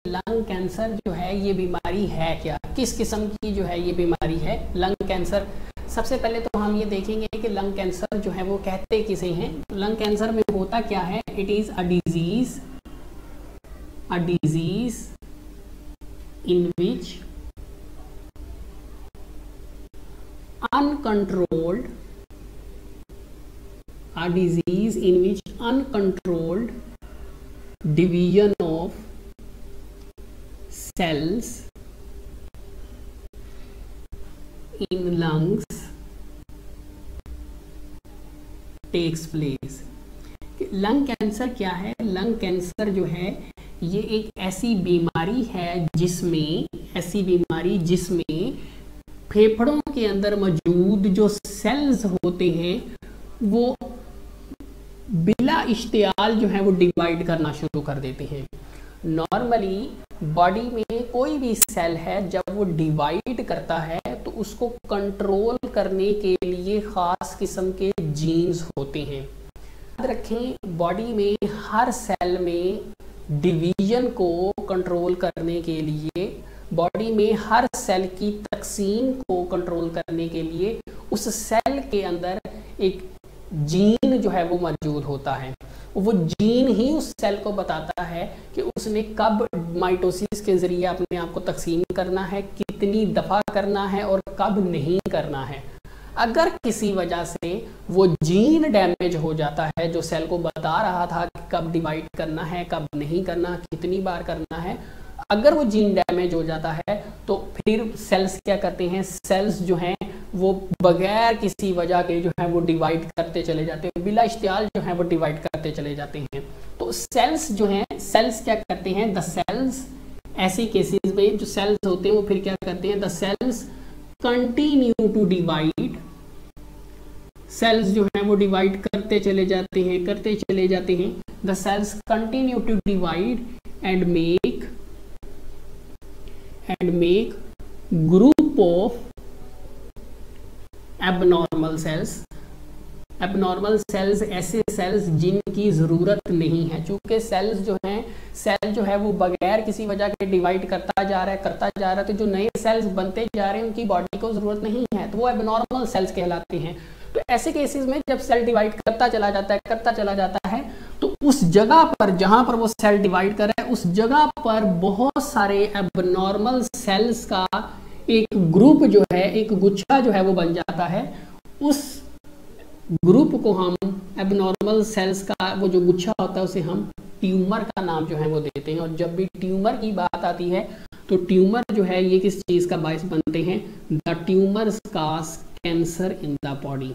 Lung cancer जो है ये बीमारी है क्या, किस किस्म की जो है ये बीमारी है लंग कैंसर। सबसे पहले तो हम ये देखेंगे कि लंग कैंसर जो है वो कहते किसे हैं। लंग कैंसर में होता क्या है, it is a disease in which uncontrolled division of cells in lungs takes place। Lung cancer क्या है, लंग कैंसर जो है ये एक ऐसी बीमारी है जिसमें फेफड़ों के अंदर मौजूद जो सेल्स होते हैं वो बिला इश्तियाल जो है वो डिवाइड करना शुरू कर देते हैं। नॉर्मली बॉडी में कोई भी सेल है जब वो डिवाइड करता है तो उसको कंट्रोल करने के लिए खास किस्म के जीन्स होते हैं। याद रखें, बॉडी में हर सेल में डिवीजन को कंट्रोल करने के लिए, बॉडी में हर सेल की तकसीम को कंट्रोल करने के लिए उस सेल के अंदर एक जीन जो है वो मौजूद होता है। वो जीन ही उस सेल को बताता है कि उसने कब माइटोसिस के जरिए अपने आप को तकसीम करना है, कितनी दफ़ा करना है और कब नहीं करना है। अगर किसी वजह से वो जीन डैमेज हो जाता है जो सेल को बता रहा था कि कब डिवाइड करना है, कब नहीं करना, कितनी बार करना है, अगर वो जीन डैमेज हो जाता है तो फिर सेल्स क्या करते हैं, सेल्स जो हैं वो बगैर किसी वजह के जो है वो डिवाइड करते चले जाते हैं, बिला इश्तियाल जो है वो डिवाइड करते चले जाते हैं। तो सेल्स जो हैं, सेल्स क्या करते हैं, द सेल्स, ऐसी केसेस में जो सेल्स होते हैं वो फिर क्या करते हैं, the cells continue to divide, cells जो है वो डिवाइड करते चले जाते हैं, the cells continue to divide and make group of abnormal cells, ऐसे सेल्स जिनकी ज़रूरत नहीं है। चूँकि सेल जो है वो बगैर किसी वजह के डिवाइड करता जा रहा है, तो जो नए सेल्स बनते जा रहे हैं उनकी बॉडी को ज़रूरत नहीं है, तो वो एबनॉर्मल सेल्स कहलाते हैं। तो ऐसे केसेस में जब सेल डिवाइड करता चला जाता है तो उस जगह पर जहाँ पर वो सेल डिवाइड कर रहा है उस जगह पर बहुत सारे एबनॉर्मल सेल्स का एक ग्रुप जो है, एक गुच्छा जो है वो बन जाता है। उस ग्रुप को हम एबनॉर्मल सेल्स का वो जो गुच्छा होता है उसे हम ट्यूमर का नाम जो है वो देते हैं। और जब भी ट्यूमर की बात आती है तो ट्यूमर जो है ये किस चीज़ का बायस बनते हैं, the tumours cause cancer in the body,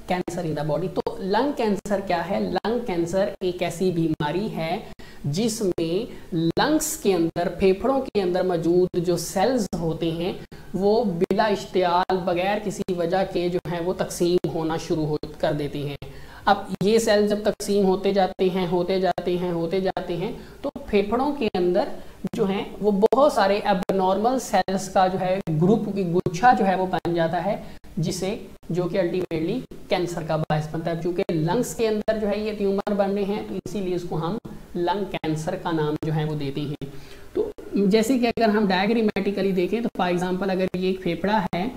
cancer in the body. तो लंग कैंसर क्या है, लंग कैंसर एक ऐसी बीमारी है जिसमें लंग्स के अंदर, फेफड़ों के अंदर मौजूद जो सेल्स होते हैं वो बिला इश्तियाल बगैर किसी वजह के जो है वो तकसीम होना शुरू कर देती हैं। अब ये सेल जब तकसीम होते जाते हैं तो फेफड़ों के अंदर जो है वो बहुत सारे एबनॉर्मल सेल्स का जो है ग्रुप की गुच्छा जो है वो बन जाता है, जो कि अल्टीमेटली कैंसर का बायस बनता है। क्योंकि लंग्स के अंदर जो है ये ट्यूमर बन रहे हैं तो इसीलिए इसको हम लंग कैंसर का नाम जो है वो देते हैं। तो जैसे कि अगर हम डायग्रामेटिकली देखें तो फॉर एग्जांपल अगर ये एक फेफड़ा है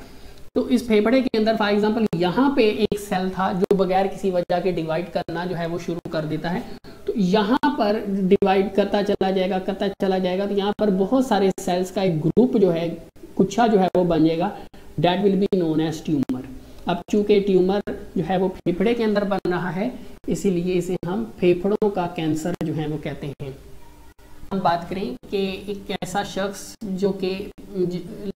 तो इस फेफड़े के अंदर फॉर एग्जांपल यहाँ पे एक सेल था जो बगैर किसी वजह के डिवाइड करना जो है वो शुरू कर देता है। तो यहाँ पर डिवाइड करता चला जाएगा तो यहाँ पर बहुत सारे सेल्स का एक ग्रुप जो है, गुच्छा जो है वो बन जाएगा, that will be known as tumour. अब चूंकि ट्यूमर जो है वो फेफड़े के अंदर बन रहा है इसीलिए इसे हम फेफड़ों का कैंसर जो है वो कहते हैं। हम बात करें कि एक ऐसा शख्स जो कि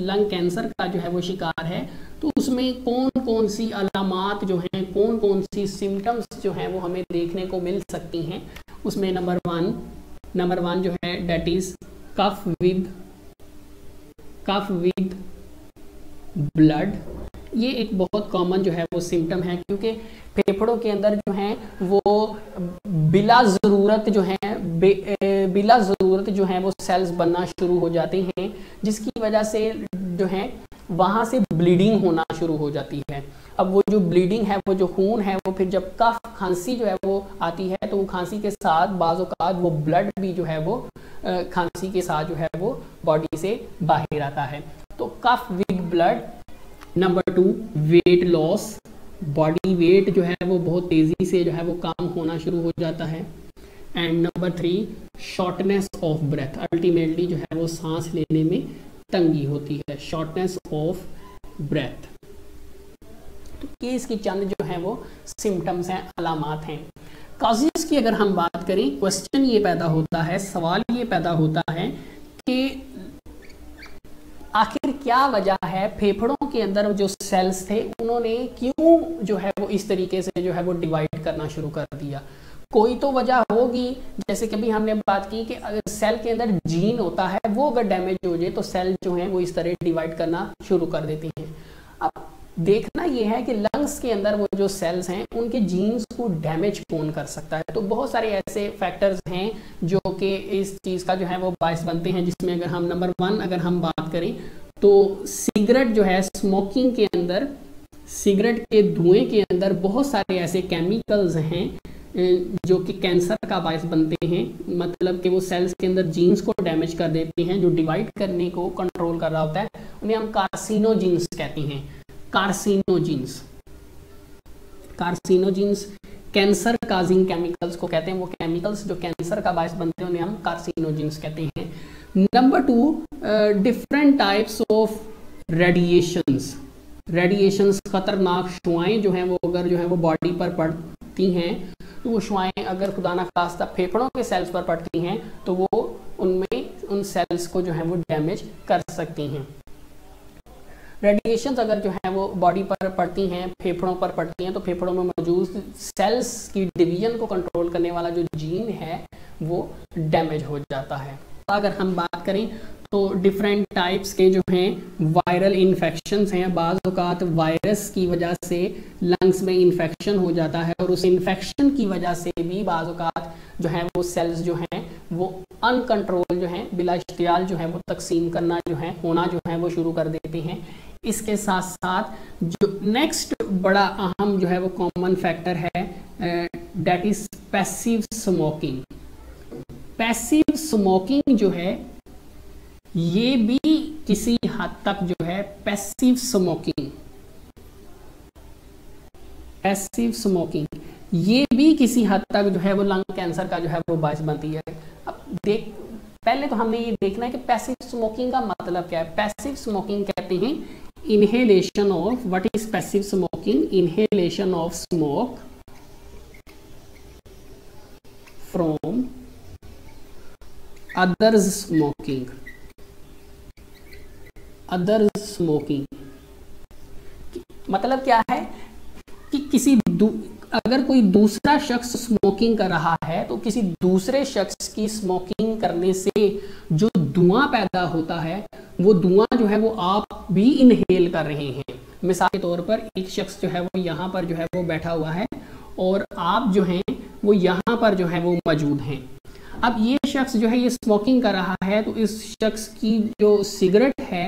लंग कैंसर का जो है वो शिकार है तो उसमें कौन कौन सी अलामात जो हैं, कौन कौन सी सिम्टम्स जो हैं वो हमें देखने को मिल सकती हैं। उसमें नंबर वन जो है that is cough with blood. ये एक बहुत कॉमन जो है वो सिम्टम है क्योंकि फेफड़ों के अंदर जो है वो बिला ज़रूरत जो है वो सेल्स बनना शुरू हो जाते हैं, जिसकी वजह से जो है वहाँ से ब्लीडिंग होना शुरू हो जाती है। अब वो जो ब्लीडिंग है, वो जो खून है, वो फिर जब कफ खांसी जो है वो आती है तो वो खांसी के साथ बाज़ औक़ात वो ब्लड भी जो है वो खांसी के साथ जो है वो बॉडी से बाहर आता है। तो cough with blood. Number 2, weight loss, body weight जो है वो बहुत तेज़ी से जो है वो कम होना शुरू हो जाता है। And number 3, shortness of breath, ultimately जो है वो सांस लेने में तंगी होती है, शॉर्टनेस ऑफ ब्रेथ। तो ये इसकी चंद जो है वो सिम्टम्स हैं, अलामात हैं। कॉजेज़ की अगर हम बात करें, क्वेश्चन ये पैदा होता है, सवाल ये पैदा होता है कि आखिर क्या वजह है फेफड़ों के अंदर जो सेल्स थे उन्होंने क्यों जो है वो इस तरीके से जो है वो डिवाइड करना शुरू कर दिया। कोई तो वजह होगी, जैसे कि अभी हमने बात की कि अगर सेल के अंदर जीन होता है वो अगर डैमेज हो जाए तो सेल जो है वो इस तरह डिवाइड करना शुरू कर देती हैं। अब देखना ये है कि लंग्स के अंदर वो जो सेल्स हैं उनके जीन्स को डैमेज कौन कर सकता है। तो बहुत सारे ऐसे फैक्टर्स हैं जो कि इस चीज़ का जो है वो बायस बनते हैं, जिसमें अगर हम नंबर 1 अगर हम बात करें तो सिगरेट जो है, स्मोकिंग के अंदर, सिगरेट के धुएं के अंदर बहुत सारे ऐसे केमिकल्स हैं जो कि कैंसर का बायस बनते हैं। मतलब कि वो सेल्स के अंदर जीन्स को डैमेज कर देते हैं, जो डिवाइड करने को कंट्रोल कर रहा होता है, उन्हें हम कार्सिनोजीन्स कहते हैं। कार्सिनोजीन्स, कार्सिनोजीन्स कैंसर काजिंग केमिकल्स को कहते हैं। वो केमिकल्स जो कैंसर का बायस बनते हैं उन्हें हम कार्सिनोजीन्स कहते हैं। Number 2, different types of radiations. Radiations, खतरनाक शुआएं जो हैं वो अगर जो है वो बॉडी पर पड़ती हैं तो वो शुआएं अगर खुदा ना खास्ता फेफड़ों के सेल्स पर पड़ती हैं तो वो उनमें उन सेल्स को जो है वो डैमेज कर सकती हैं। रेडिएशंस अगर जो है वो बॉडी पर पड़ती हैं, फेफड़ों पर पड़ती हैं, तो फेफड़ों में मौजूद सेल्स की डिवीजन को कंट्रोल करने वाला जो जीन है वो डैमेज हो जाता है। अगर हम बात करें तो डिफरेंट टाइप्स के जो हैं वायरल इन्फेक्शंस हैं। बाज़ औक़ात वायरस की वजह से लंग्स में इन्फेक्शन हो जाता है और उस इन्फेक्शन की वजह से भी बाज़ औक़ात जो है वो सेल्स जो हैं वो अनकंट्रोल जो हैं बिला इख्तियार जो है वो तकसीम करना जो है होना जो है वो शुरू कर देते हैं। इसके साथ साथ जो नेक्स्ट बड़ा अहम जो है वो कॉमन फैक्टर है that is passive smoking. Passive smoking जो है ये भी किसी हद तक जो है पैसिव स्मोकिंग ये भी किसी हद तक जो है वो लंग कैंसर का जो है वो बायस बनती है। अब पहले तो हमने ये देखना है कि पैसिव स्मोकिंग का मतलब क्या है। पैसिव स्मोकिंग कहते हैं inhalation of, what is passive smoking? Inhalation of smoke from others smoking. Others smoking मतलब क्या है कि अगर कोई दूसरा शख्स स्मोकिंग कर रहा है तो किसी दूसरे शख्स की स्मोकिंग करने से जो धुआं पैदा होता है वो धुआं जो है वो आप भी इनहेल कर रहे हैं। मिसाल के तौर पर एक शख्स जो है वो यहाँ पर जो है वो बैठा हुआ है और आप जो हैं वो यहाँ पर जो है वो मौजूद हैं। अब ये शख्स जो है ये स्मोकिंग कर रहा है तो इस शख्स की जो सिगरेट है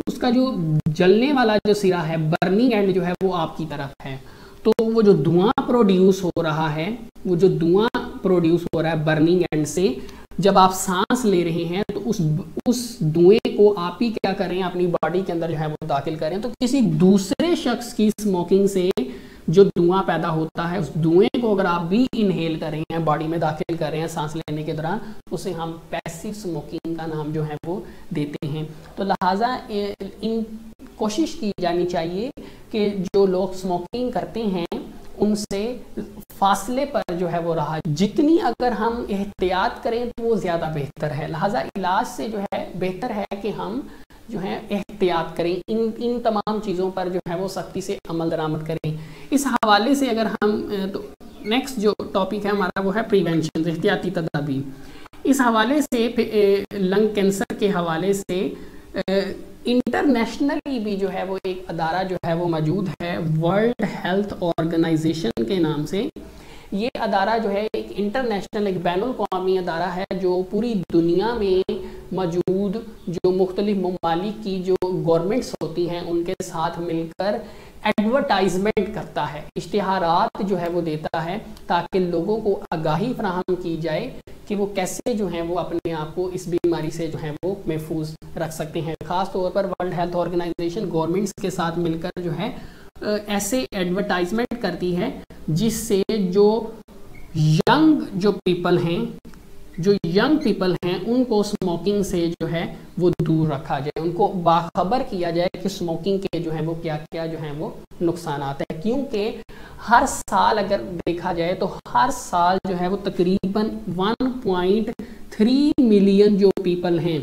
उसका जो जलने वाला जो सिरा है, बर्निंग एंड जो है वो आपकी तरफ है। तो वो जो धुआं प्रोड्यूस हो रहा है, वो जो धुआं प्रोड्यूस हो रहा है बर्निंग एंड से, जब आप सांस ले रहे हैं तो उस धुएं को आप ही क्या करें अपनी बॉडी के अंदर जो है वो दाखिल करें। तो किसी दूसरे शख्स की स्मोकिंग से जो धुआं पैदा होता है उस धुएं को अगर आप भी इनहेल कर रहे हैं, बॉडी में दाखिल कर रहे हैं सांस लेने के दौरान, उसे हम पैसिव स्मोकिंग का नाम जो है वो देते हैं। तो लिहाजा इन कोशिश की जानी चाहिए कि जो लोग स्मोकिंग करते हैं उनसे फासले पर जो है वो रहा। जितनी अगर हम एहतियात करें तो वो ज़्यादा बेहतर है। लिहाजा इलाज से जो है बेहतर है कि हम जो है एहतियात करें, इन तमाम चीज़ों पर जो है वो सख्ती से अमल दरामद करें। इस हवाले से अगर हम तो नेक्स्ट जो टॉपिक है हमारा वो है प्रिवेंशन, एहतियाती तदाबीर। इस हवाले से लंग कैंसर के हवाले से इंटरनेशनली भी जो है वो एक अदारा जो है वो मौजूद है, वर्ल्ड हेल्थ ऑर्गेनाइजेशन के नाम से। ये अदारा जो है एक इंटरनेशनल, एक बैनुल-अक़वामी अदारा है जो पूरी दुनिया में मौजूद जो मुख्तलिफ ममालिक की जो गवर्नमेंट्स होती हैं उनके साथ मिलकर एडवर्टाइजमेंट करता है, इश्तिहारात जो है वो देता है, ताकि लोगों को आगाही फराहम की जाए कि वो कैसे जो है वो अपने आप को इस बीमारी से जो है वो महफूज रख सकते हैं। ख़ास तौर पर वर्ल्ड हेल्थ ऑर्गेनाइजेशन गवर्नमेंट्स के साथ मिलकर जो है ऐसे एडवर्टाइजमेंट करती है जिससे जो यंग पीपल हैं उनको स्मोकिंग से जो है वो दूर रखा जाए, उनको बाखबर किया जाए कि स्मोकिंग के जो है वो क्या क्या जो है वो नुकसानात हैं। क्योंकि हर साल अगर देखा जाए तो हर साल जो है वो तकरीबन 1.3 मिलियन जो पीपल हैं,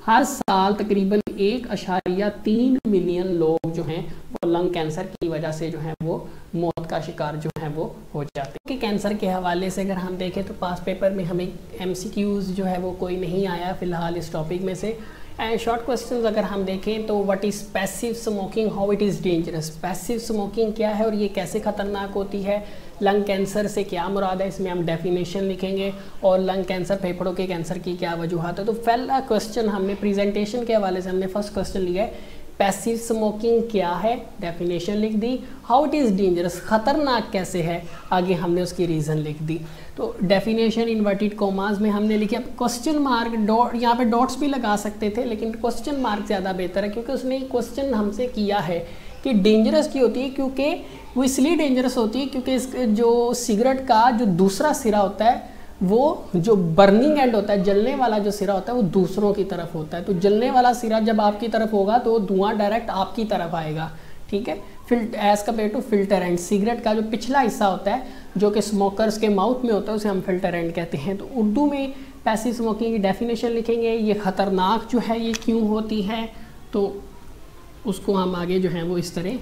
हर साल तकरीबन 1.3 मिलियन लोग जो हैं वो लंग कैंसर की वजह से जो है वो मौत का शिकार जो है वो हो जाते हैं। कि कैंसर के हवाले से अगर हम देखें तो पास पेपर में हमें MCQs जो है वो कोई नहीं आया फ़िलहाल इस टॉपिक में से। शॉर्ट क्वेश्चंस अगर हम देखें तो what is passive smoking, how it is dangerous. Passive smoking क्या है और ये कैसे ख़तरनाक होती है, लंग कैंसर से क्या मुराद है, इसमें हम डेफिनेशन लिखेंगे, और लंग कैंसर फेफड़ों के कैंसर की क्या वजूहत है। तो पहला क्वेश्चन हमने प्रेजेंटेशन के हवाले से हमने फर्स्ट क्वेश्चन लिया है, पैसिव स्मोकिंग क्या है, डेफिनेशन लिख दी, हाउ इट इज़ डेंजरस, ख़तरनाक कैसे है, आगे हमने उसकी रीज़न लिख दी। तो डेफिनेशन इन्वर्टेड कॉमास में हमने लिखा, क्वेश्चन मार्क डॉट, यहाँ पे डॉट्स भी लगा सकते थे लेकिन क्वेश्चन मार्क ज़्यादा बेहतर है, क्योंकि उसने क्वेश्चन हमसे किया है कि डेंजरस की होती है, क्योंकि वो इसलिए डेंजरस होती है क्योंकि इस जो सिगरेट का जो दूसरा सिरा होता है वो जो बर्निंग एंड होता है, जलने वाला जो सिरा होता है वो दूसरों की तरफ होता है। तो जलने वाला सिरा जब आपकी तरफ होगा तो धुआं डायरेक्ट आपकी तरफ आएगा, ठीक है, as compare to filter end. Cigarette का जो पिछला हिस्सा होता है जो कि स्मोकर्स के माउथ में होता है उसे हम फिल्टर एंड कहते हैं। तो उर्दू में पैसिव स्मोकिंग की डेफिनेशन लिखेंगे, ये ख़तरनाक जो है ये क्यों होती है, तो उसको हम आगे जो है वो इस तरह